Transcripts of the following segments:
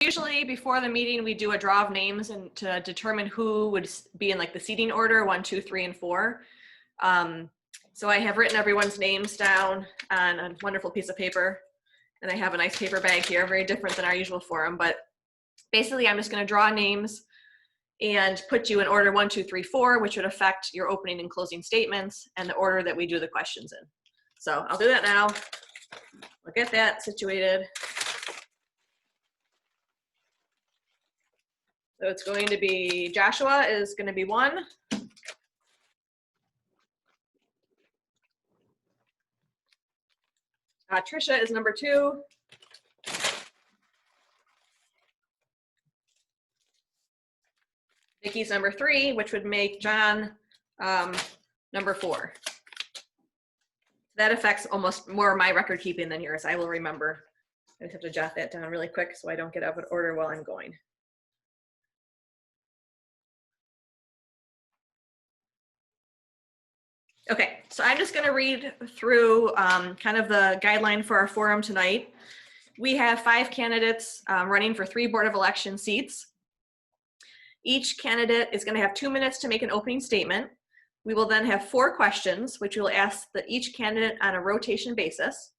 Usually before the meeting, we do a draw of names and to determine who would be in like the seating order, 1, 2, 3, and 4. So I have written everyone's names down on a wonderful piece of paper, and I have a nice paper bag here, very different than our usual forum, but basically I'm just going to draw names and put you in order 1, 2, 3, 4, which would affect your opening and closing statements and the order that we do the questions in. So I'll do that now. We'll get that situated. So it's going to be, Joshua is going to be 1. Trisha is number 2. Vicky's number 3, which would make John number 4. That affects almost more of my record keeping than yours. I will remember. I just have to jot that down really quick so I don't get out of order while I'm going. Okay, so I'm just going to read through kind of the guideline for our forum tonight. We have 5 candidates running for 3 Board of Election seats. Each candidate is going to have 2 minutes to make an opening statement. We will then have 4 questions, which we will ask each candidate on a rotation basis.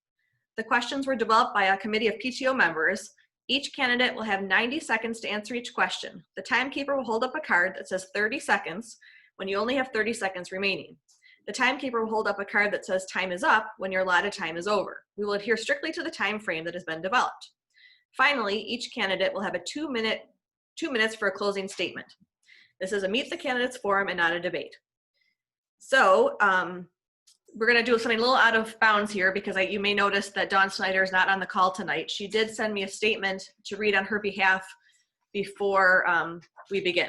The questions were developed by a committee of PTO members. Each candidate will have 90 seconds to answer each question. The timekeeper will hold up a card that says 30 seconds when you only have 30 seconds remaining. The timekeeper will hold up a card that says time is up when your allotted time is over. We will adhere strictly to the time frame that has been developed. Finally, each candidate will have a 2 minutes for a closing statement. This is a meet the candidates forum and not a debate. So we're going to do something a little out of bounds here because you may notice that Dawn Snyder is not on the call tonight. She did send me a statement to read on her behalf before we begin.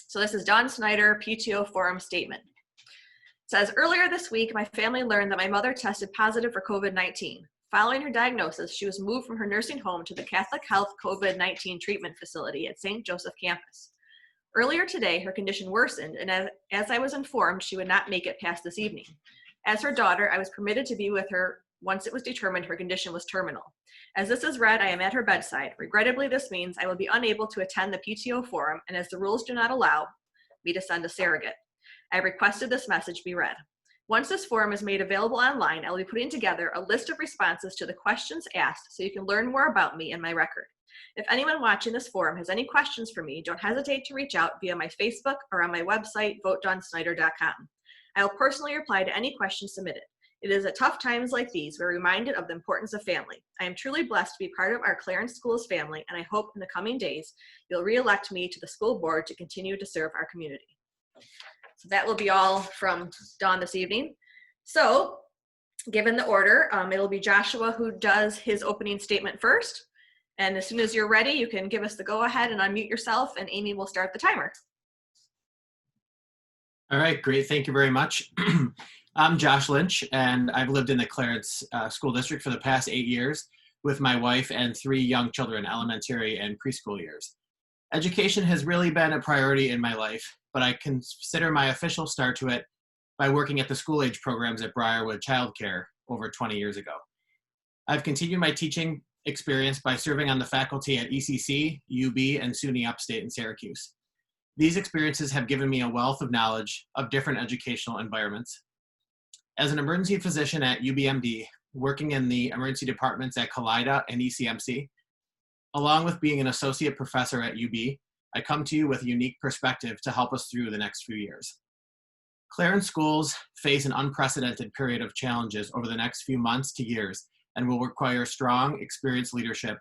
So this is Dawn Snyder, PTO forum statement. It says, earlier this week, my family learned that my mother tested positive for COVID-19. Following her diagnosis, she was moved from her nursing home to the Catholic Health COVID-19 treatment facility at St. Joseph campus. Earlier today, her condition worsened, and as I was informed, she would not make it past this evening. As her daughter, I was permitted to be with her once it was determined her condition was terminal. As this is read, I am at her bedside. Regrettably, this means I will be unable to attend the PTO forum, and as the rules do not allow me to send a surrogate, I requested this message be read. Once this forum is made available online, I will be putting together a list of responses to the questions asked so you can learn more about me and my record. If anyone watching this forum has any questions for me, don't hesitate to reach out via my Facebook or on my website, votedonsnyder.com. I will personally reply to any questions submitted. It is at tough times like these we're reminded of the importance of family. I am truly blessed to be part of our Clarence Schools family, and I hope in the coming days you'll re-elect me to the school board to continue to serve our community. So that will be all from Dawn this evening. So given the order, it'll be Joshua who does his opening statement first. And as soon as you're ready, you can give us the go ahead and unmute yourself, and Amy will start the timer. All right, great. Thank you very much. I'm Josh Lynch, and I've lived in the Clarence School District for the past 8 years with my wife and 3 young children, elementary and preschool years. Education has really been a priority in my life, but I consider my official start to it by working at the school age programs at Briarwood Childcare over 20 years ago. I've continued my teaching experience by serving on the faculty at ECC, UB, and SUNY Upstate in Syracuse. These experiences have given me a wealth of knowledge of different educational environments. As an emergency physician at UBMD, working in the emergency departments at Kaleida and ECMC, along with being an associate professor at UB, I come to you with a unique perspective to help us through the next few years. Clarence schools face an unprecedented period of challenges over the next few months to years and will require strong, experienced leadership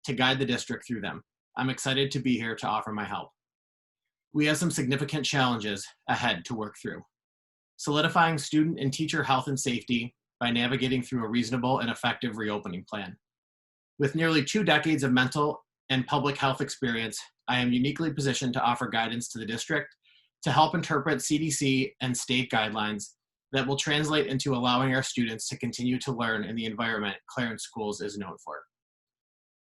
to guide the district through them. I'm excited to be here to offer my help. We have some significant challenges ahead to work through. Solidifying student and teacher health and safety by navigating through a reasonable and effective reopening plan. With nearly 2 decades of mental and public health experience, I am uniquely positioned to offer guidance to the district to help interpret CDC and state guidelines that will translate into allowing our students to continue to learn in the environment Clarence Schools is known for.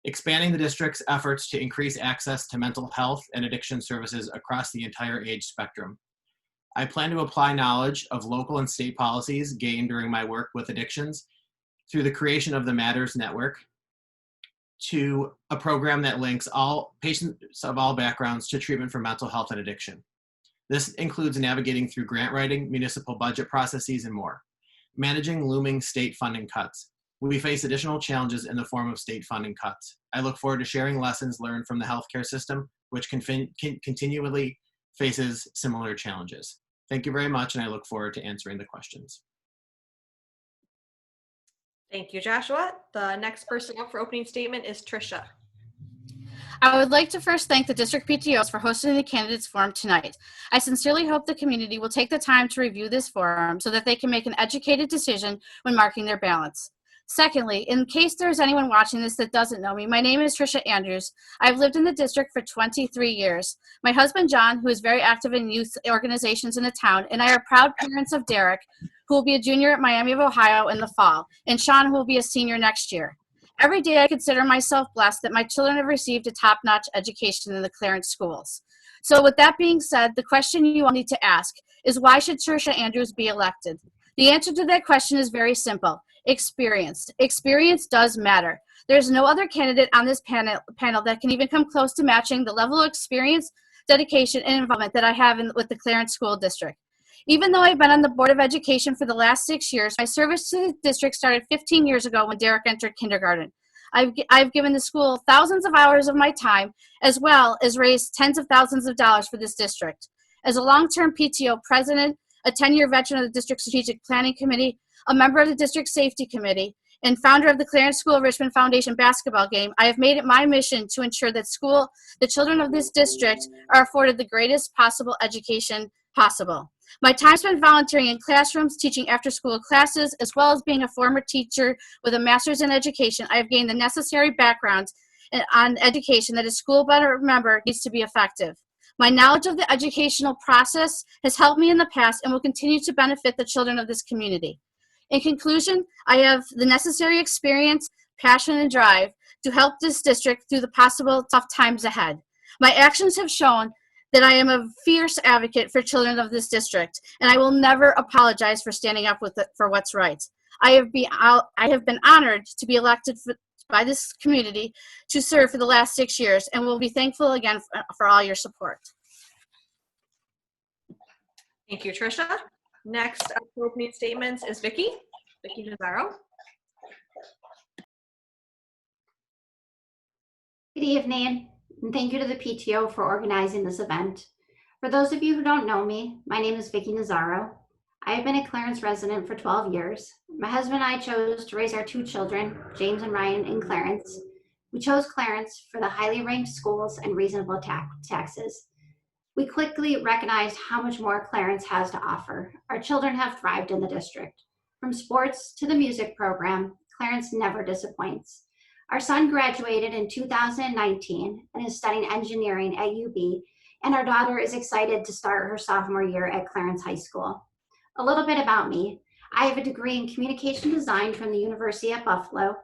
Expanding the district's efforts to increase access to mental health and addiction services across the entire age spectrum. I plan to apply knowledge of local and state policies gained during my work with addictions through the creation of the Matters Network, to a program that links all patients of all backgrounds to treatment for mental health and addiction. This includes navigating through grant writing, municipal budget processes, and more. Managing looming state funding cuts. We face additional challenges in the form of state funding cuts. I look forward to sharing lessons learned from the healthcare system, which continually faces similar challenges. Thank you very much, and I look forward to answering the questions. Thank you, Joshua. The next person up for opening statement is Tricia. I would like to first thank the district PTOs for hosting the candidates forum tonight. I sincerely hope the community will take the time to review this forum so that they can make an educated decision when marking their ballots. Secondly, in case there's anyone watching this that doesn't know me, my name is Tricia Andrews. I've lived in the district for 23 years. My husband, John, who is very active in youth organizations in the town, and I are proud parents of Derek, who will be a junior at Miami of Ohio in the fall, and Sean, who will be a senior next year. Every day I consider myself blessed that my children have received a top-notch education in the Clarence schools. So with that being said, the question you all need to ask is, why should Tricia Andrews be elected? The answer to that question is very simple: experience. Experience does matter. There's no other candidate on this panel that can even come close to matching the level of experience, dedication, and involvement that I have with the Clarence School District. Even though I've been on the Board of Education for the last 6 years, my service to the district started 15 years ago when Derek entered kindergarten. I've given the school thousands of hours of my time, as well as raised tens of thousands of dollars for this district. As a long-term PTO president, a 10-year veteran of the District Strategic Planning Committee, a member of the District Safety Committee, and founder of the Clarence School of Richmond Foundation basketball game, I have made it my mission to ensure that the children of this district are afforded the greatest possible education possible. My time spent volunteering in classrooms, teaching after-school classes, as well as being a former teacher with a master's in education, I have gained the necessary background on education that a school board member needs to be effective. My knowledge of the educational process has helped me in the past and will continue to benefit the children of this community. In conclusion, I have the necessary experience, passion, and drive to help this district through the possible tough times ahead. My actions have shown that I am a fierce advocate for children of this district, and I will never apologize for standing up for what's right. I have been honored to be elected by this community to serve for the last 6 years, and will be thankful again for all your support. Thank you, Tricia. Next up for opening statements is Vicki Nazaro. Good evening, and thank you to the PTO for organizing this event. For those of you who don't know me, my name is Vicki Nazaro. I have been a Clarence resident for 12 years. My husband and I chose to raise our 2 children, James and Ryan, in Clarence. We chose Clarence for the highly ranked schools and reasonable taxes. We quickly recognized how much more Clarence has to offer. Our children have thrived in the district. From sports to the music program, Clarence never disappoints. Our son graduated in 2019 and is studying engineering at UB, and our daughter is excited to start her sophomore year at Clarence High School. A little bit about me. I have a degree in communication design from the University at Buffalo.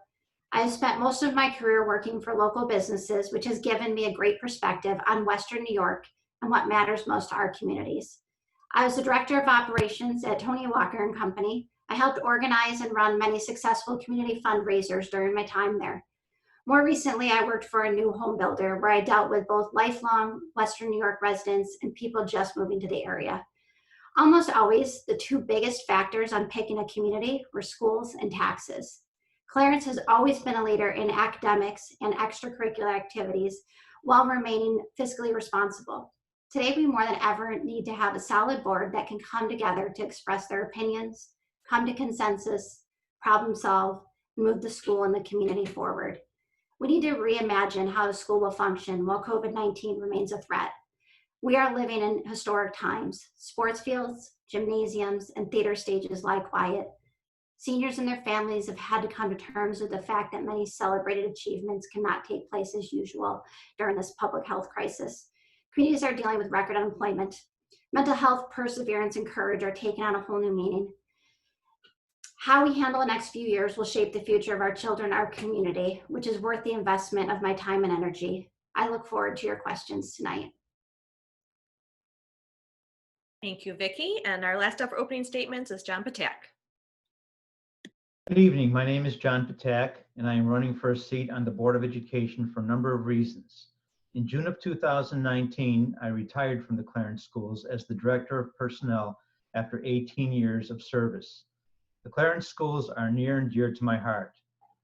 I have spent most of my career working for local businesses, which has given me a great perspective on Western New York and what matters most to our communities. I was the director of operations at Tony Walker and Company. I helped organize and run many successful community fundraisers during my time there. More recently, I worked for a new home builder where I dealt with both lifelong Western New York residents and people just moving to the area. Almost always, the 2 biggest factors on picking a community were schools and taxes. Clarence has always been a leader in academics and extracurricular activities while remaining fiscally responsible. Today, we more than ever need to have a solid board that can come together to express their opinions, come to consensus, problem solve, and move the school and the community forward. We need to reimagine how a school will function while COVID-19 remains a threat. We are living in historic times. Sports fields, gymnasiums, and theater stages lie quiet. Seniors and their families have had to come to terms with the fact that many celebrated achievements cannot take place as usual during this public health crisis. Communities are dealing with record unemployment. Mental health, perseverance, and courage are taking on a whole new meaning. How we handle the next few years will shape the future of our children, our community, which is worth the investment of my time and energy. I look forward to your questions tonight. Thank you, Vicki. And our last up for opening statements is John Patak. Good evening. My name is John Patak, and I am running for a seat on the Board of Education for a number of reasons. In June of 2019, I retired from the Clarence Schools as the Director of Personnel after 18 years of service. The Clarence Schools are near and dear to my heart.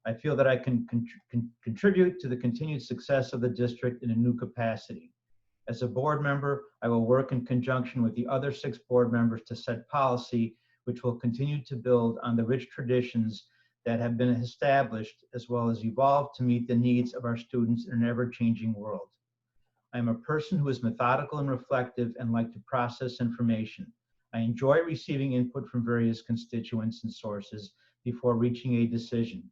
I feel that I can contribute to the continued success of the district in a new capacity. As a board member, I will work in conjunction with the other 6 board members to set policy which will continue to build on the rich traditions that have been established, as well as evolve to meet the needs of our students in an ever-changing world. I am a person who is methodical and reflective and like to process information. I enjoy receiving input from various constituents and sources before reaching a decision.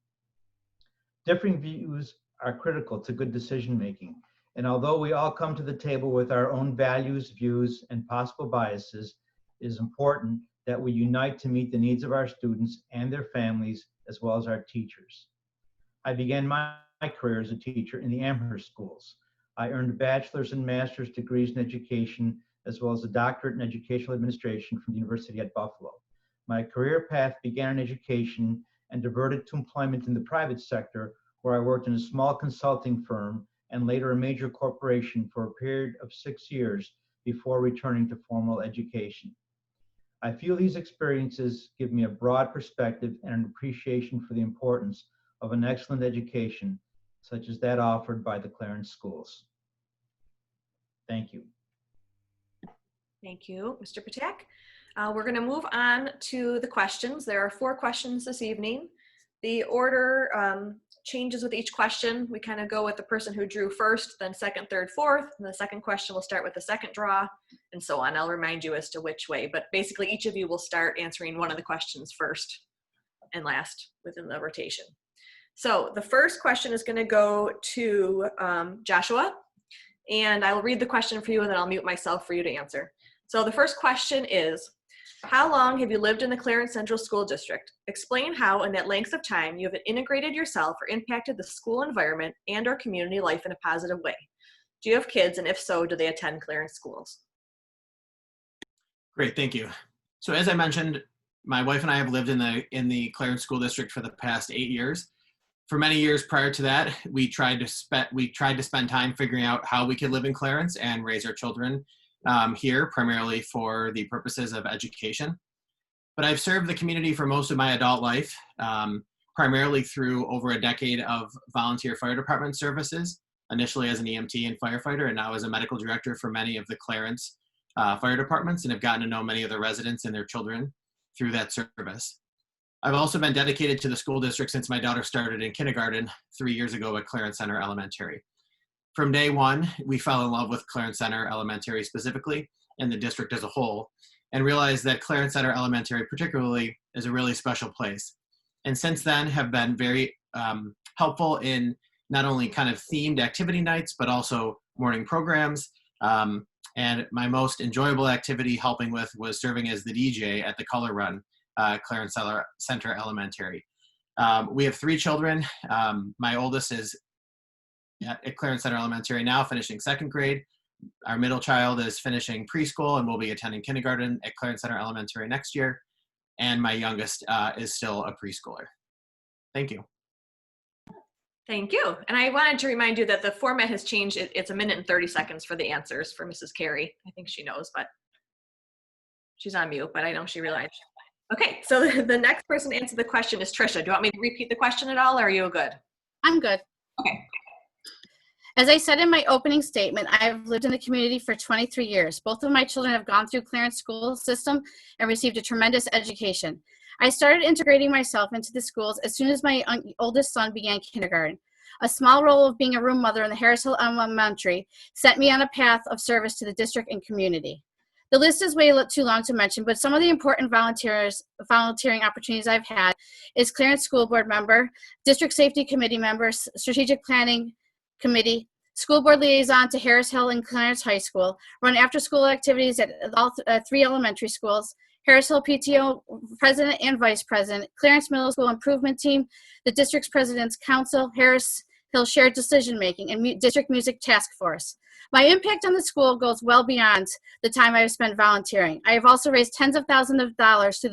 Differing views are critical to good decision-making, and although we all come to the table with our own values, views, and possible biases, it is important that we unite to meet the needs of our students and their families, as well as our teachers. I began my career as a teacher in the Amherst schools. I earned a bachelor's and master's degrees in education, as well as a doctorate in educational administration from the University at Buffalo. My career path began in education and diverted to employment in the private sector, where I worked in a small consulting firm and later a major corporation for a period of 6 years before returning to formal education. I feel these experiences give me a broad perspective and an appreciation for the importance of an excellent education, such as that offered by the Clarence Schools. Thank you. Thank you, Mr. Patak. We're going to move on to the questions. There are 4 questions this evening. The order changes with each question. We kind of go with the person who drew first, then second, third, fourth, and the second question will start with the second draw, and so on. I'll remind you as to which way, but basically each of you will start answering one of the questions first and last within the rotation. So the first question is going to go to Joshua, and I will read the question for you and then I'll mute myself for you to answer. So the first question is, how long have you lived in the Clarence Central School District? Explain how in that length of time you have integrated yourself or impacted the school environment and or community life in a positive way. Do you have kids, and if so, do they attend Clarence schools? Great, thank you. So as I mentioned, my wife and I have lived in the Clarence School District for the past 8 years. For many years prior to that, we tried to spend time figuring out how we could live in Clarence and raise our children here, primarily for the purposes of education. But I've served the community for most of my adult life, primarily through over a decade of volunteer fire department services, initially as an EMT and firefighter, and now as a medical director for many of the Clarence fire departments, and have gotten to know many of the residents and their children through that service. I've also been dedicated to the school district since my daughter started in kindergarten 3 years ago at Clarence Center Elementary. From day one, we fell in love with Clarence Center Elementary specifically, and the district as a whole, and realized that Clarence Center Elementary particularly is a really special place. And since then have been very helpful in not only kind of themed activity nights, but also morning programs. And my most enjoyable activity helping with was serving as the DJ at the Color Run, Clarence Center Elementary. We have 3 children. My oldest is at Clarence Center Elementary now, finishing 2nd grade. Our middle child is finishing preschool and will be attending kindergarten at Clarence Center Elementary next year. And my youngest is still a preschooler. Thank you. Thank you. And I wanted to remind you that the format has changed. It's 1 minute and 30 seconds for the answers for Mrs. Carey. I think she knows, but she's on mute, but I know she realized. Okay, so the next person to answer the question is Trisha. Do you want me to repeat the question at all, or are you good? I'm good. Okay. As I said in my opening statement, I have lived in the community for 23 years. Both of my children have gone through Clarence school system and received a tremendous education. I started integrating myself into the schools as soon as my oldest son began kindergarten. A small role of being a room mother in the Harris Hill Elementary set me on a path of service to the district and community. The list is way too long to mention, but some of the important volunteering opportunities I've had is Clarence School Board member, District Safety Committee member, Strategic Planning Committee, School Board Liaison to Harris Hill and Clarence High School, run after-school activities at all 3 elementary schools, Harris Hill PTO President and Vice President, Clarence Middle School Improvement Team, the District's President's Council, Harris Hill Shared Decision Making, and District Music Task Force. My impact on the school goes well beyond the time I have spent volunteering. I have also raised tens of thousands of dollars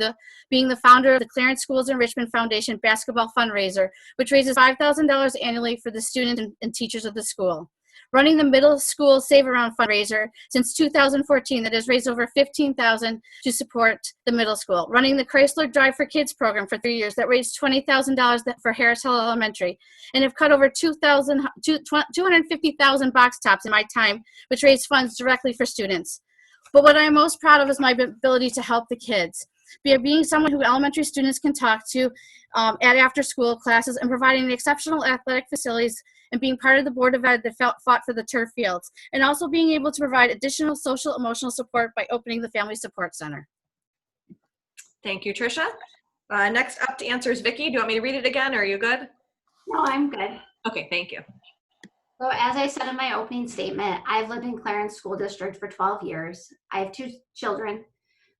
being the founder of the Clarence Schools Enrichment Foundation basketball fundraiser, which raises $5,000 annually for the students and teachers of the school. Running the Middle School Save Around fundraiser since 2014 that has raised over $15,000 to support the middle school. Running the Chrysler Drive for Kids program for 3 years that raised $20,000 for Harris Hill Elementary, and have cut over 250,000 box tops in my time, which raised funds directly for students. But what I am most proud of is my ability to help the kids. Being someone who elementary students can talk to at after-school classes, and providing exceptional athletic facilities, and being part of the Board of Ed that fought for the turf fields, and also being able to provide additional social emotional support by opening the Family Support Center. Thank you, Tricia. Next up to answer is Vicki. Do you want me to read it again, or are you good? No, I'm good. Okay, thank you. So as I said in my opening statement, I've lived in Clarence School District for 12 years. I have 2 children.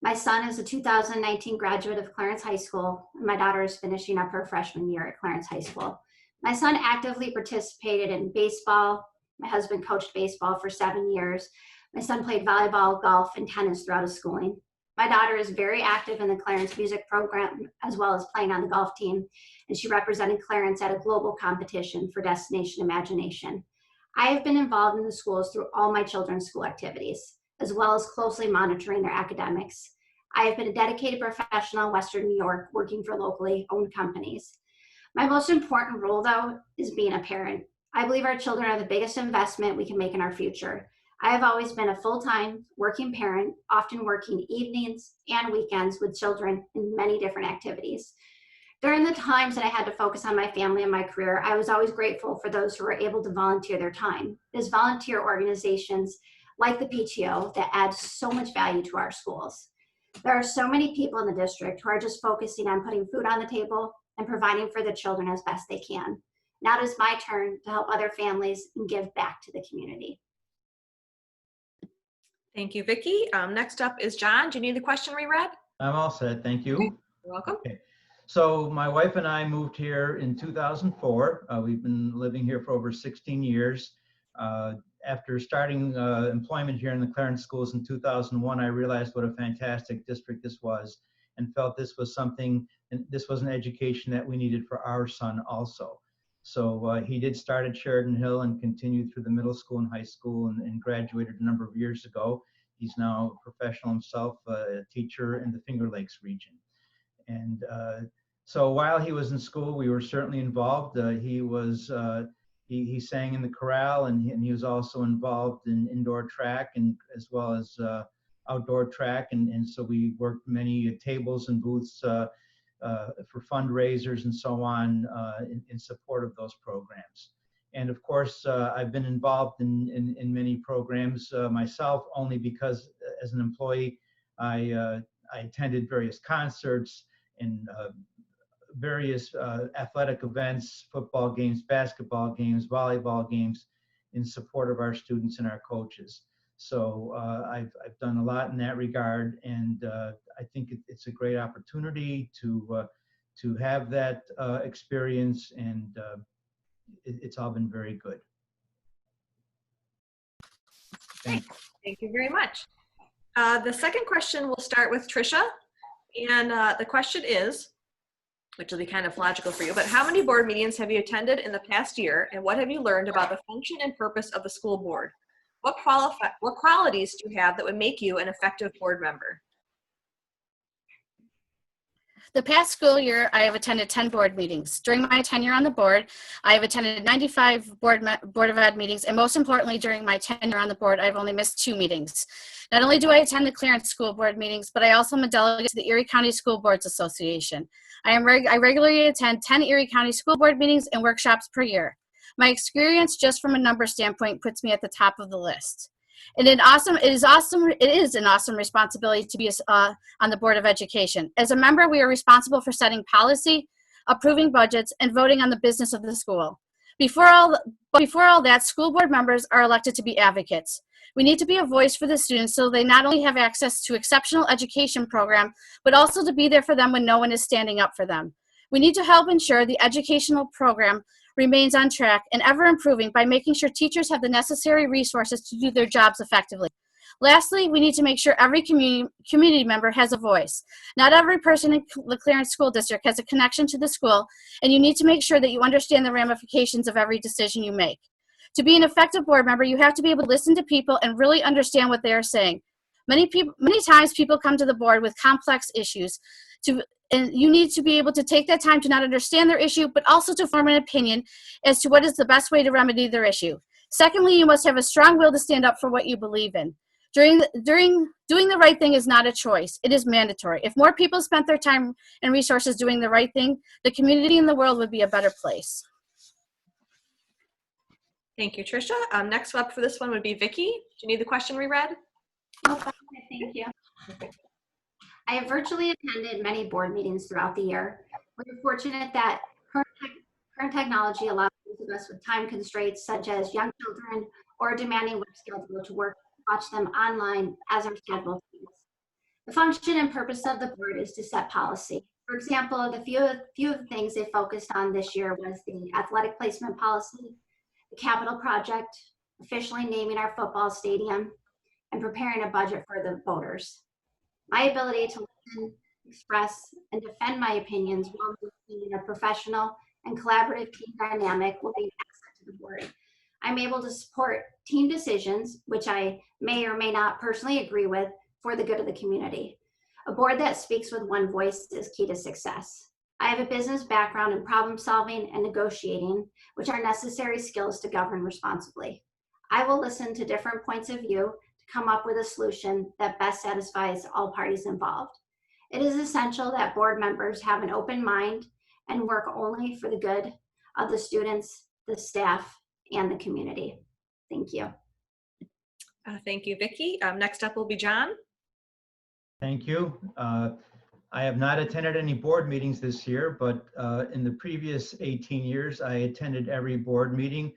My son is a 2019 graduate of Clarence High School, and my daughter is finishing up her freshman year at Clarence High School. My son actively participated in baseball. My husband coached baseball for 7 years. My son played volleyball, golf, and tennis throughout his schooling. My daughter is very active in the Clarence music program, as well as playing on the golf team, and she represented Clarence at a global competition for Destination Imagination. I have been involved in the schools through all my children's school activities, as well as closely monitoring their academics. I have been a dedicated professional in Western New York, working for locally owned companies. My most important role, though, is being a parent. I believe our children are the biggest investment we can make in our future. I have always been a full-time working parent, often working evenings and weekends with children in many different activities. During the times that I had to focus on my family and my career, I was always grateful for those who were able to volunteer their time. There's volunteer organizations like the PTO that add so much value to our schools. There are so many people in the district who are just focusing on putting food on the table and providing for the children as best they can. Now it is my turn to help other families and give back to the community. Thank you, Vicki. Next up is John. Do you need the question reread? I'm all set, thank you. You're welcome. Okay. So my wife and I moved here in 2004. We've been living here for over 16 years. After starting employment here in the Clarence schools in 2001, I realized what a fantastic district this was, and felt this was something, and this was an education that we needed for our son also. So he did start at Sheridan Hill and continued through the middle school and high school, and graduated a number of years ago. He's now a professional himself, a teacher in the Finger Lakes region. And so while he was in school, we were certainly involved. He sang in the chorale, and he was also involved in indoor track, and as well as outdoor track. And so we worked many tables and booths for fundraisers and so on in support of those programs. And of course, I've been involved in many programs myself, only because as an employee, I attended various concerts and various athletic events, football games, basketball games, volleyball games, in support of our students and our coaches. So I've done a lot in that regard, and I think it's a great opportunity to have that experience, and it's all been very good. Thank you very much. The second question will start with Tricia, and the question is, which will be kind of logical for you, but how many board meetings have you attended in the past year, and what have you learned about the function and purpose of the school board? What qualities do you have that would make you an effective board member? The past school year, I have attended 10 board meetings. During my tenure on the board, I have attended 95 Board of Ed meetings, and most importantly, during my tenure on the board, I've only missed 2 meetings. Not only do I attend the Clarence School Board meetings, but I also am a delegate to the Erie County School Boards Association. I regularly attend 10 Erie County School Board meetings and workshops per year. My experience, just from a number standpoint, puts me at the top of the list. And it is an awesome responsibility to be on the Board of Education. As a member, we are responsible for setting policy, approving budgets, and voting on the business of the school. Before all that, school board members are elected to be advocates. We need to be a voice for the students so they not only have access to exceptional education program, but also to be there for them when no one is standing up for them. We need to help ensure the educational program remains on track and ever improving by making sure teachers have the necessary resources to do their jobs effectively. Lastly, we need to make sure every community member has a voice. Not every person in the Clarence School District has a connection to the school, and you need to make sure that you understand the ramifications of every decision you make. To be an effective board member, you have to be able to listen to people and really understand what they are saying. Many times people come to the board with complex issues, and you need to be able to take that time to not understand their issue, but also to form an opinion as to what is the best way to remedy their issue. Secondly, you must have a strong will to stand up for what you believe in. Doing the right thing is not a choice. It is mandatory. If more people spent their time and resources doing the right thing, the community and the world would be a better place. Thank you, Tricia. Next up for this one would be Vicki. Do you need the question reread? No problem. Thank you. I have virtually attended many board meetings throughout the year. We're fortunate that current technology allows those of us with time constraints, such as young children or a demanding work schedule, to watch them online as our schedule permits. The function and purpose of the board is to set policy. For example, the few of the things they focused on this year was the athletic placement policy, the capital project, officially naming our football stadium, and preparing a budget for the voters. My ability to listen, express, and defend my opinions while maintaining a professional and collaborative team dynamic will be an asset to the board. I'm able to support team decisions, which I may or may not personally agree with, for the good of the community. A board that speaks with one voice is key to success. I have a business background in problem solving and negotiating, which are necessary skills to govern responsibly. I will listen to different points of view to come up with a solution that best satisfies all parties involved. It is essential that board members have an open mind and work only for the good of the students, the staff, and the community. Thank you. Thank you, Vicki. Next up will be John. Thank you. I have not attended any board meetings this year, but in the previous 18 years, I attended every board meeting,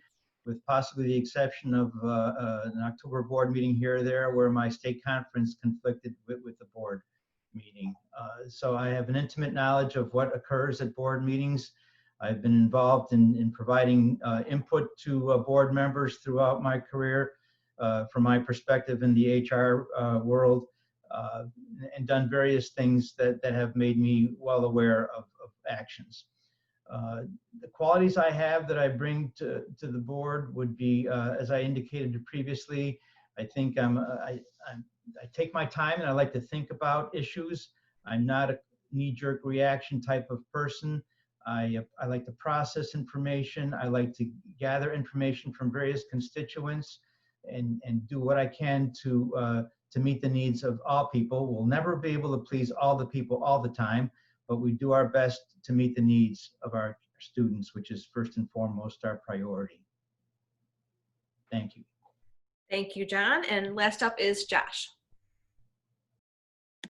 with possibly the exception of an October board meeting here or there where my state conference conflicted with the board meeting. So I have an intimate knowledge of what occurs at board meetings. I've been involved in providing input to board members throughout my career from my perspective in the HR world, and done various things that have made me well aware of actions. The qualities I have that I bring to the board would be, as I indicated previously, I think I take my time and I like to think about issues. I'm not a knee-jerk reaction type of person. I like to process information. I like to gather information from various constituents and do what I can to meet the needs of all people. We'll never be able to please all the people all the time, but we do our best to meet the needs of our students, which is first and foremost our priority. Thank you. Thank you, John. And last up is Josh.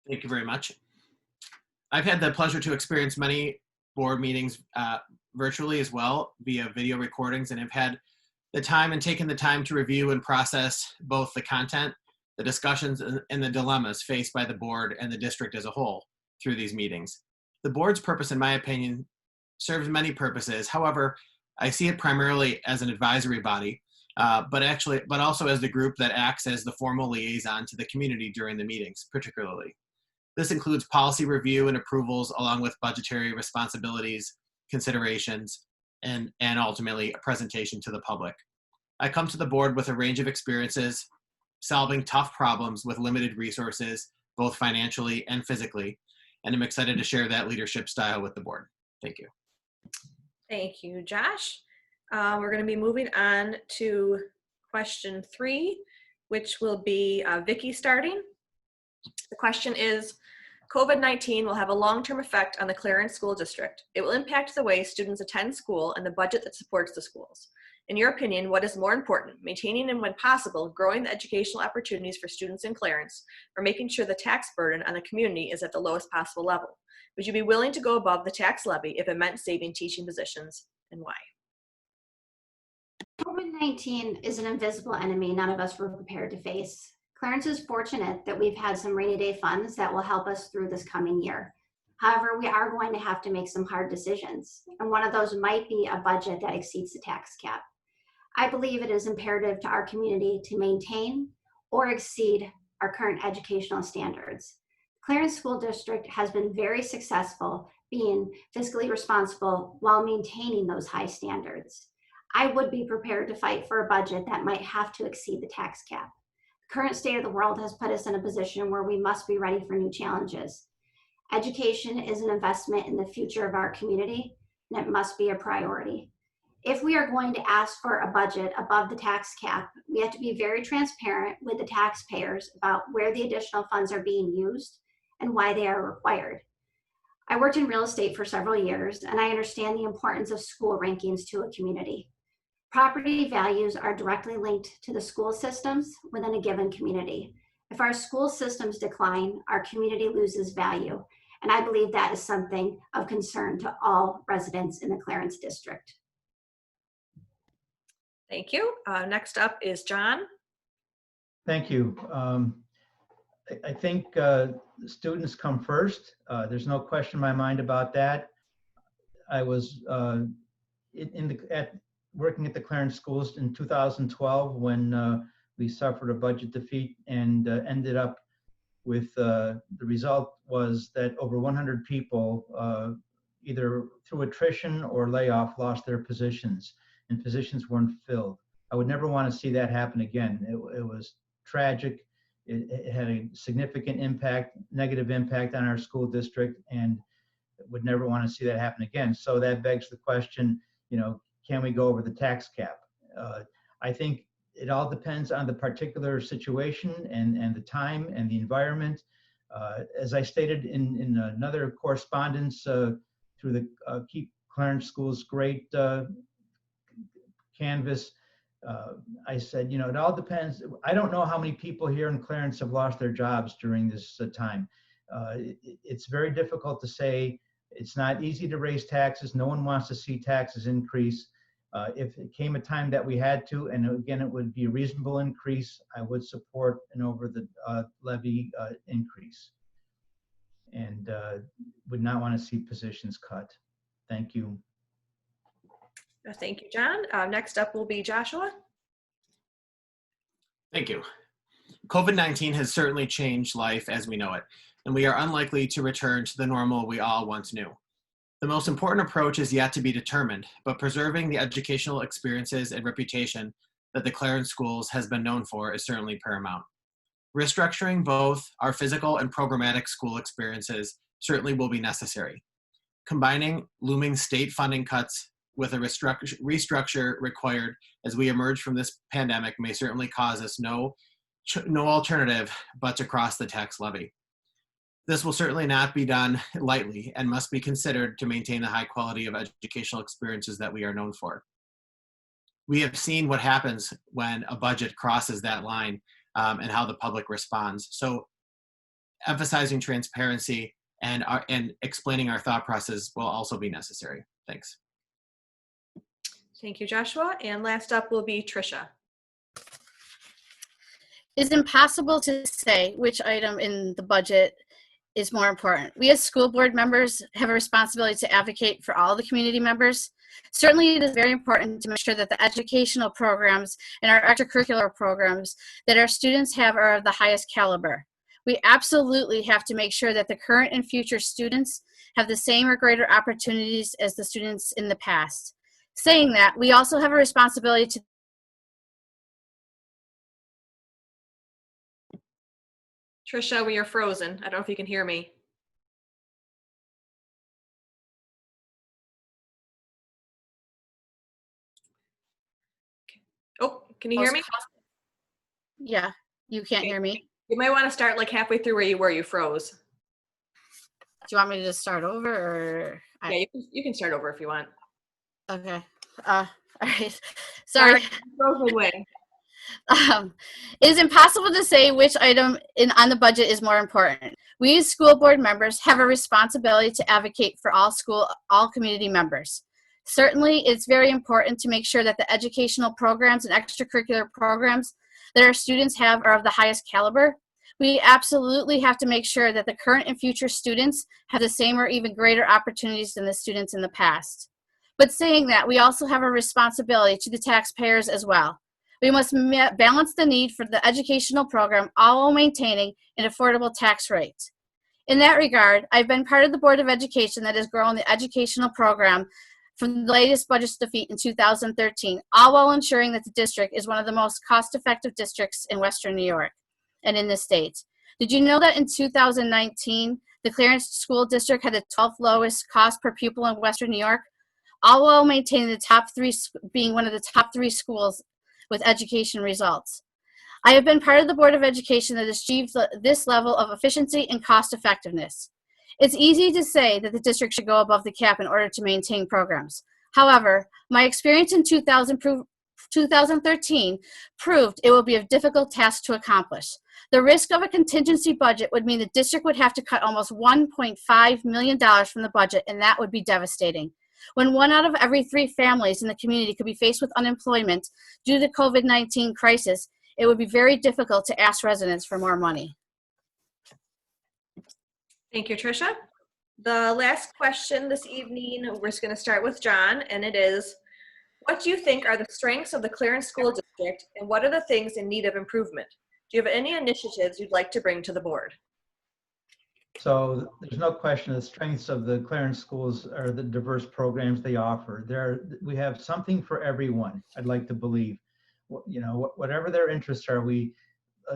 Thank you very much. I've had the pleasure to experience many board meetings virtually as well via video recordings, and have had the time and taken the time to review and process both the content, the discussions, and the dilemmas faced by the board and the district as a whole through these meetings. The board's purpose, in my opinion, serves many purposes. However, I see it primarily as an advisory body, but also as the group that acts as the formal liaison to the community during the meetings, particularly. This includes policy review and approvals, along with budgetary responsibilities, considerations, and ultimately a presentation to the public. I come to the board with a range of experiences, solving tough problems with limited resources, both financially and physically, and I'm excited to share that leadership style with the board. Thank you. Thank you, Josh. We're going to be moving on to question 3, which will be Vicki starting. The question is, COVID-19 will have a long-term effect on the Clarence School District. It will impact the way students attend school and the budget that supports the schools. In your opinion, what is more important, maintaining and when possible, growing the educational opportunities for students in Clarence, or making sure the tax burden on the community is at the lowest possible level? Would you be willing to go above the tax levy if it meant saving teaching positions, and why? COVID-19 is an invisible enemy none of us were prepared to face. Clarence is fortunate that we've had some rainy day funds that will help us through this coming year. However, we are going to have to make some hard decisions, and one of those might be a budget that exceeds the tax cap. I believe it is imperative to our community to maintain or exceed our current educational standards. Clarence School District has been very successful being fiscally responsible while maintaining those high standards. I would be prepared to fight for a budget that might have to exceed the tax cap. The current state of the world has put us in a position where we must be ready for new challenges. Education is an investment in the future of our community, and it must be a priority. If we are going to ask for a budget above the tax cap, we have to be very transparent with the taxpayers about where the additional funds are being used and why they are required. I worked in real estate for several years, and I understand the importance of school rankings to a community. Property values are directly linked to the school systems within a given community. If our school systems decline, our community loses value, and I believe that is something of concern to all residents in the Clarence District. Thank you. Next up is John. Thank you. I think students come first. There's no question in my mind about that. I was working at the Clarence schools in 2012 when we suffered a budget defeat and ended up with the result was that over 100 people either through attrition or layoff lost their positions, and positions weren't filled. I would never want to see that happen again. It was tragic. It had a significant impact, negative impact on our school district, and would never want to see that happen again. So that begs the question, can we go over the tax cap? I think it all depends on the particular situation and the time and the environment. As I stated in another correspondence through the Keep Clarence Schools Great canvas, I said, it all depends. I don't know how many people here in Clarence have lost their jobs during this time. It's very difficult to say. It's not easy to raise taxes. No one wants to see taxes increase. If it came a time that we had to, and again, it would be a reasonable increase, I would support an over the levy increase, and would not want to see positions cut. Thank you. Thank you, John. Next up will be Joshua. Thank you. COVID-19 has certainly changed life as we know it, and we are unlikely to return to the normal we all once knew. The most important approach is yet to be determined, but preserving the educational experiences and reputation that the Clarence Schools has been known for is certainly paramount. Restructuring both our physical and programmatic school experiences certainly will be necessary. Combining looming state funding cuts with a restructure required as we emerge from this pandemic may certainly cause us no alternative but to cross the tax levy. This will certainly not be done lightly and must be considered to maintain the high quality of educational experiences that we are known for. We have seen what happens when a budget crosses that line and how the public responds. So emphasizing transparency and explaining our thought process will also be necessary. Thanks. Thank you, Joshua. And last up will be Tricia. It's impossible to say which item in the budget is more important. We as school board members have a responsibility to advocate for all the community members. Certainly it is very important to make sure that the educational programs and our extracurricular programs that our students have are of the highest caliber. We absolutely have to make sure that the current and future students have the same or greater opportunities as the students in the past. Saying that, we also have a responsibility to Tricia, we are frozen. I don't know if you can hear me. Oh, can you hear me? Yeah, you can't hear me. You might want to start like halfway through where you froze. Do you want me to just start over or? Yeah, you can start over if you want. Okay. All right. Sorry. Froze midway. It is impossible to say which item on the budget is more important. We as school board members have a responsibility to advocate for all community members. Certainly, it's very important to make sure that the educational programs and extracurricular programs that our students have are of the highest caliber. We absolutely have to make sure that the current and future students have the same or even greater opportunities than the students in the past. But saying that, we also have a responsibility to the taxpayers as well. We must balance the need for the educational program, all while maintaining an affordable tax rate. In that regard, I've been part of the Board of Education that has grown the educational program from the latest budget defeat in 2013, all while ensuring that the district is one of the most cost-effective districts in Western New York and in the state. Did you know that in 2019, the Clarence School District had the 12th lowest cost per pupil in Western New York, all while maintaining the top three, being one of the top 3 schools with education results? I have been part of the Board of Education that has achieved this level of efficiency and cost effectiveness. It's easy to say that the district should go above the cap in order to maintain programs. However, my experience in 2013 proved it will be a difficult task to accomplish. The risk of a contingency budget would mean the district would have to cut almost $1.5 million from the budget, and that would be devastating. When 1 out of every 3 families in the community could be faced with unemployment due to the COVID-19 crisis, it would be very difficult to ask residents for more money. Thank you, Tricia. The last question this evening, we're just going to start with John, and it is, what do you think are the strengths of the Clarence School District, and what are the things in need of improvement? Do you have any initiatives you'd like to bring to the board? So there's no question the strengths of the Clarence schools are the diverse programs they offer. We have something for everyone, I'd like to believe. You know, whatever their interests are. A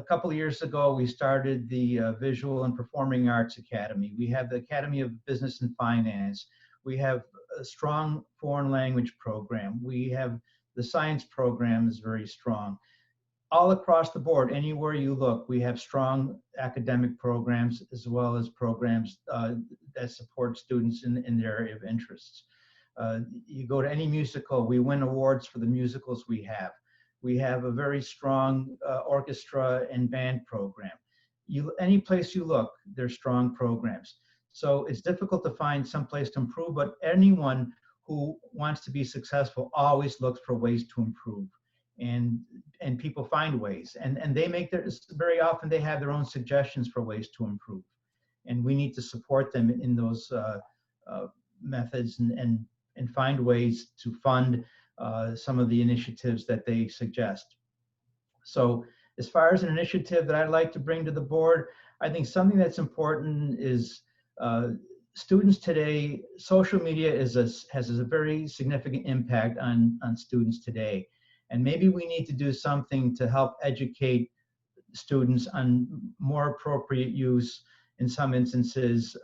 couple of years ago, we started the Visual and Performing Arts Academy. We have the Academy of Business and Finance. We have a strong foreign language program. We have the science program is very strong. All across the board, anywhere you look, we have strong academic programs as well as programs that support students in their area of interests. You go to any musical, we win awards for the musicals we have. We have a very strong orchestra and band program. Any place you look, there's strong programs. So it's difficult to find some place to improve, but anyone who wants to be successful always looks for ways to improve. And people find ways, and they very often they have their own suggestions for ways to improve, and we need to support them in those methods and find ways to fund some of the initiatives that they suggest. So as far as an initiative that I'd like to bring to the board, I think something that's important is students today, social media has a very significant impact on students today. And maybe we need to do something to help educate students on more appropriate use in some instances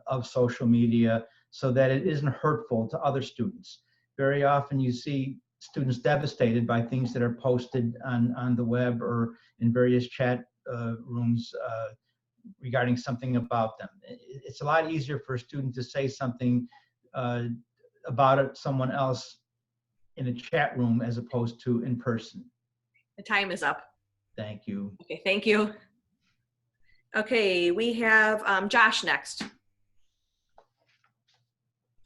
of social media so that it isn't hurtful to other students. Very often you see students devastated by things that are posted on the web or in various chat rooms regarding something about them. It's a lot easier for a student to say something about someone else in a chat room as opposed to in person. The time is up. Thank you. Okay, thank you. Okay, we have Josh next.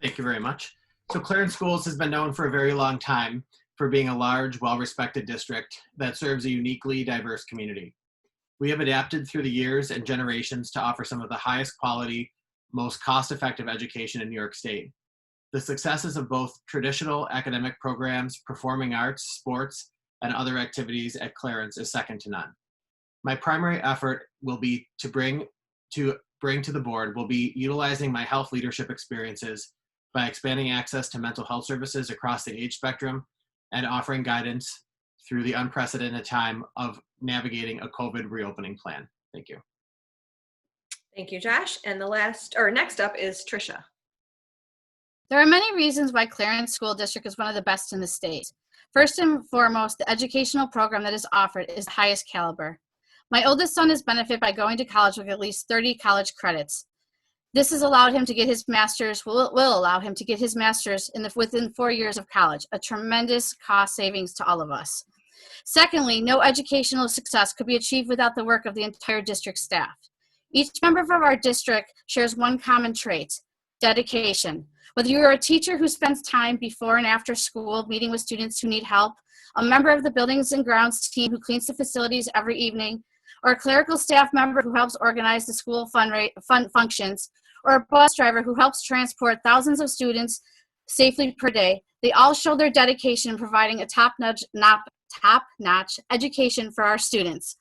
Thank you very much. So Clarence Schools has been known for a very long time for being a large, well-respected district that serves a uniquely diverse community. We have adapted through the years and generations to offer some of the highest quality, most cost-effective education in New York State. The successes of both traditional academic programs, performing arts, sports, and other activities at Clarence is second to none. My primary effort will be to bring to the board will be utilizing my health leadership experiences by expanding access to mental health services across the age spectrum and offering guidance through the unprecedented time of navigating a COVID reopening plan. Thank you. Thank you, Josh. And next up is Tricia. There are many reasons why Clarence School District is one of the best in the state. First and foremost, the educational program that is offered is the highest caliber. My oldest son has benefited by going to college with at least 30 college credits. This has allowed him to get his master's, will allow him to get his master's within 4 years of college, a tremendous cost savings to all of us. Secondly, no educational success could be achieved without the work of the entire district staff. Each member of our district shares one common trait: dedication. Whether you are a teacher who spends time before and after school meeting with students who need help, a member of the buildings and grounds team who cleans the facilities every evening, or a clerical staff member who helps organize the school fund functions, or a bus driver who helps transport thousands of students safely per day, they all show their dedication in providing a top-notch education for our students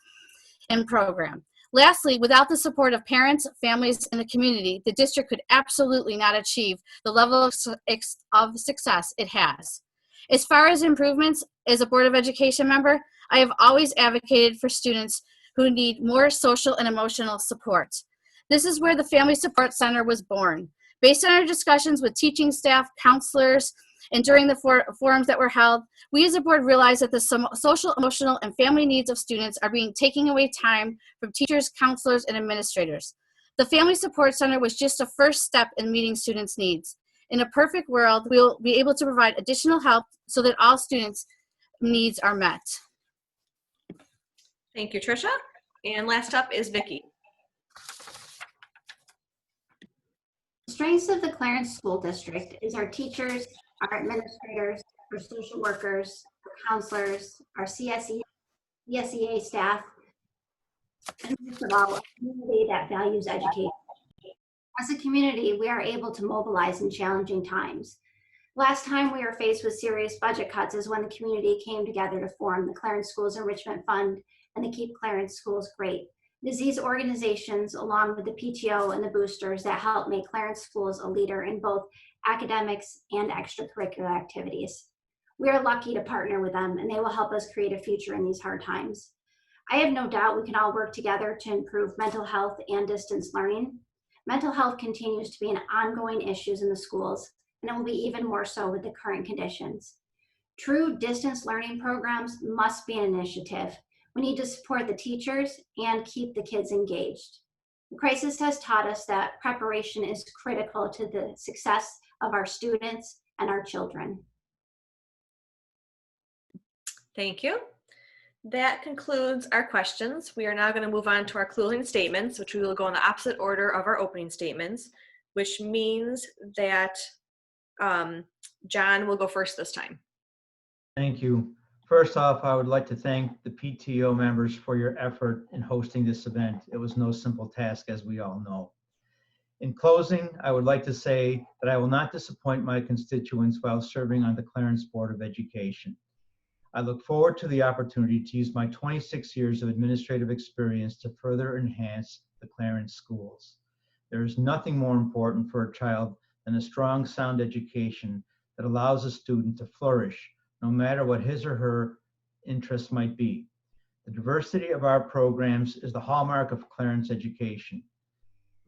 and program. Lastly, without the support of parents, families, and the community, the district could absolutely not achieve the level of success it has. As far as improvements, as a Board of Education member, I have always advocated for students who need more social and emotional support. This is where the Family Support Center was born. Based on our discussions with teaching staff, counselors, and during the forums that were held, we as a board realized that the social, emotional, and family needs of students are being taken away time from teachers, counselors, and administrators. The Family Support Center was just a first step in meeting students' needs. In a perfect world, we'll be able to provide additional help so that all students' needs are met. Thank you, Tricia. And last up is Vicki. The strengths of the Clarence School District is our teachers, our administrators, our social workers, our counselors, our CSEA staff, and most of all, a community that values education. As a community, we are able to mobilize in challenging times. Last time we were faced with serious budget cuts is when the community came together to form the Clarence Schools Enrichment Fund and to keep Clarence Schools great. It is these organizations, along with the PTO and the boosters, that help make Clarence Schools a leader in both academics and extracurricular activities. We are lucky to partner with them, and they will help us create a future in these hard times. I have no doubt we can all work together to improve mental health and distance learning. Mental health continues to be an ongoing issue in the schools, and it will be even more so with the current conditions. True distance learning programs must be an initiative. We need to support the teachers and keep the kids engaged. The crisis has taught us that preparation is critical to the success of our students and our children. Thank you. That concludes our questions. We are now going to move on to our closing statements, which we will go in the opposite order of our opening statements, which means that John will go first this time. Thank you. First off, I would like to thank the PTO members for your effort in hosting this event. It was no simple task, as we all know. In closing, I would like to say that I will not disappoint my constituents while serving on the Clarence Board of Education. I look forward to the opportunity to use my 26 years of administrative experience to further enhance the Clarence schools. There is nothing more important for a child than a strong, sound education that allows a student to flourish, no matter what his or her interests might be. The diversity of our programs is the hallmark of Clarence education.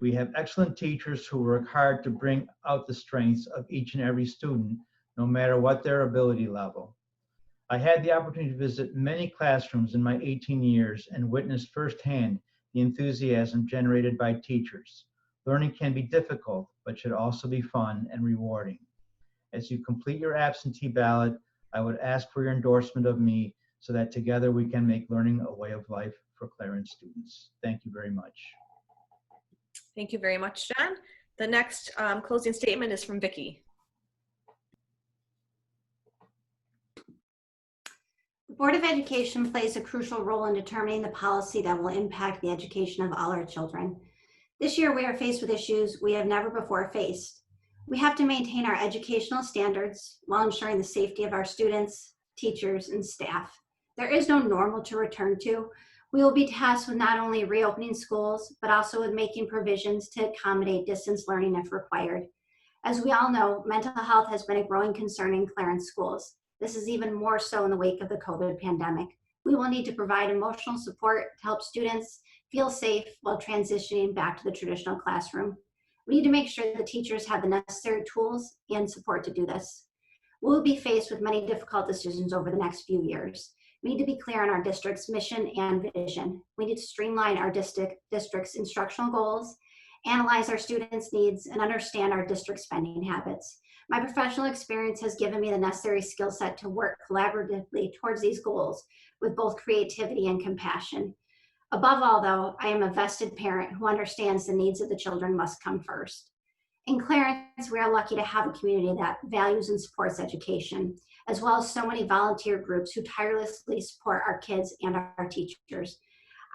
We have excellent teachers who work hard to bring out the strengths of each and every student, no matter what their ability level. I had the opportunity to visit many classrooms in my 18 years and witness firsthand the enthusiasm generated by teachers. Learning can be difficult, but should also be fun and rewarding. As you complete your absentee ballot, I would ask for your endorsement of me so that together we can make learning a way of life for Clarence students. Thank you very much. Thank you very much, John. The next closing statement is from Vicki. The Board of Education plays a crucial role in determining the policy that will impact the education of all our children. This year, we are faced with issues we have never before faced. We have to maintain our educational standards while ensuring the safety of our students, teachers, and staff. There is no normal to return to. We will be tasked with not only reopening schools, but also with making provisions to accommodate distance learning if required. As we all know, mental health has been a growing concern in Clarence schools. This is even more so in the wake of the COVID pandemic. We will need to provide emotional support to help students feel safe while transitioning back to the traditional classroom. We need to make sure the teachers have the necessary tools and support to do this. We will be faced with many difficult decisions over the next few years. We need to be clear on our district's mission and vision. We need to streamline our district's instructional goals, analyze our students' needs, and understand our district spending habits. My professional experience has given me the necessary skill set to work collaboratively towards these goals with both creativity and compassion. Above all, though, I am a vested parent who understands the needs of the children must come first. In Clarence, we are lucky to have a community that values and supports education, as well as so many volunteer groups who tirelessly support our kids and our teachers.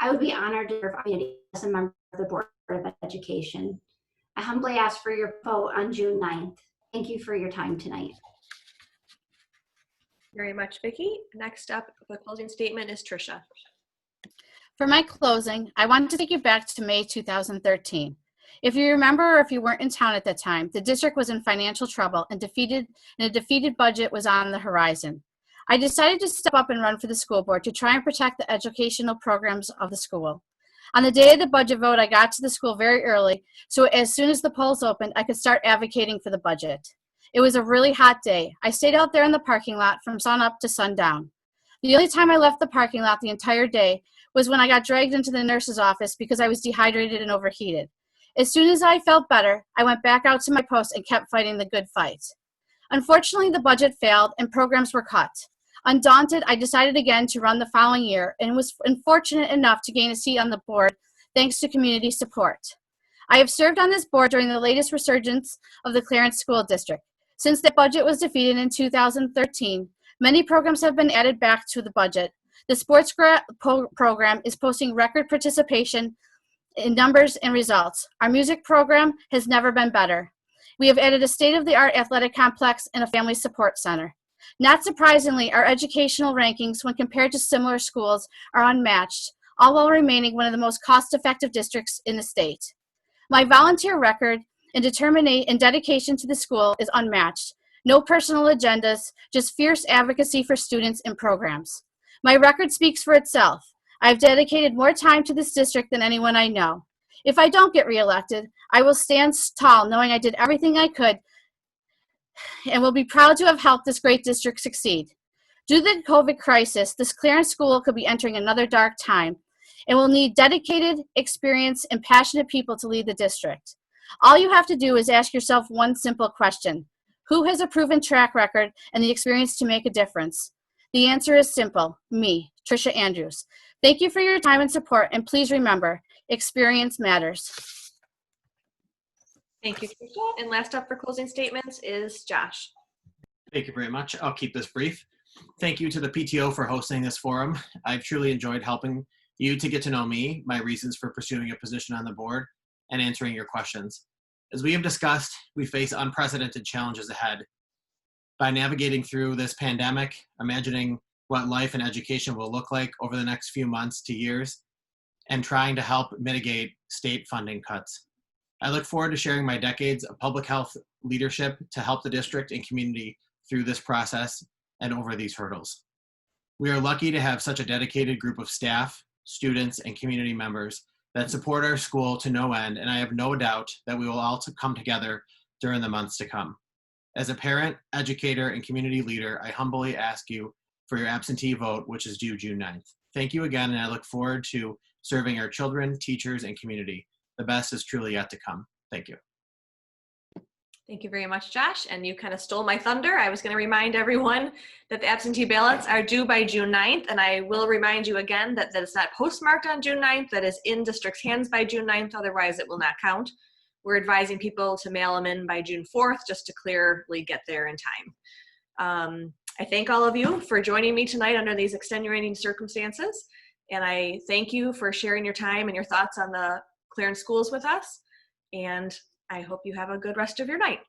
I would be honored to serve our community as a member of the Board of Education. I humbly ask for your vote on June 9th. Thank you for your time tonight. Very much, Vicki. Next up, the closing statement is Tricia. For my closing, I want to take you back to May 2013. If you remember or if you weren't in town at that time, the district was in financial trouble and a defeated budget was on the horizon. I decided to step up and run for the school board to try and protect the educational programs of the school. On the day of the budget vote, I got to the school very early, so as soon as the polls opened, I could start advocating for the budget. It was a really hot day. I stayed out there in the parking lot from sunup to sundown. The only time I left the parking lot the entire day was when I got dragged into the nurse's office because I was dehydrated and overheated. As soon as I felt better, I went back out to my post and kept fighting the good fight. Unfortunately, the budget failed and programs were cut. Undaunted, I decided again to run the following year and was fortunate enough to gain a seat on the board thanks to community support. I have served on this board during the latest resurgence of the Clarence School District. Since the budget was defeated in 2013, many programs have been added back to the budget. The sports program is posting record participation in numbers and results. Our music program has never been better. We have added a state-of-the-art athletic complex and a family support center. Not surprisingly, our educational rankings when compared to similar schools are unmatched, all while remaining one of the most cost-effective districts in the state. My volunteer record and dedication to the school is unmatched. No personal agendas, just fierce advocacy for students and programs. My record speaks for itself. I've dedicated more time to this district than anyone I know. If I don't get reelected, I will stand tall knowing I did everything I could and will be proud to have helped this great district succeed. Due to the COVID crisis, this Clarence School could be entering another dark time and will need dedicated, experienced, and passionate people to lead the district. All you have to do is ask yourself one simple question. Who has a proven track record and the experience to make a difference? The answer is simple, me, Tricia Andrews. Thank you for your time and support, and please remember, experience matters. Thank you, Tricia. And last up for closing statements is Josh. Thank you very much. I'll keep this brief. Thank you to the PTO for hosting this forum. I've truly enjoyed helping you to get to know me, my reasons for pursuing a position on the board, and answering your questions. As we have discussed, we face unprecedented challenges ahead. By navigating through this pandemic, imagining what life and education will look like over the next few months to years, and trying to help mitigate state funding cuts. I look forward to sharing my decades of public health leadership to help the district and community through this process and over these hurdles. We are lucky to have such a dedicated group of staff, students, and community members that support our school to no end, and I have no doubt that we will all come together during the months to come. As a parent, educator, and community leader, I humbly ask you for your absentee vote, which is due June 9th. Thank you again, and I look forward to serving our children, teachers, and community. The best is truly yet to come. Thank you. Thank you very much, Josh. And you kind of stole my thunder. I was going to remind everyone that the absentee ballots are due by June 9th. And I will remind you again that it's not postmarked on June 9th, that is in district's hands by June 9th. Otherwise, it will not count. We're advising people to mail them in by June 4th just to clearly get there in time. I thank all of you for joining me tonight under these extenuating circumstances. And I thank you for sharing your time and your thoughts on the Clarence schools with us. And I hope you have a good rest of your night.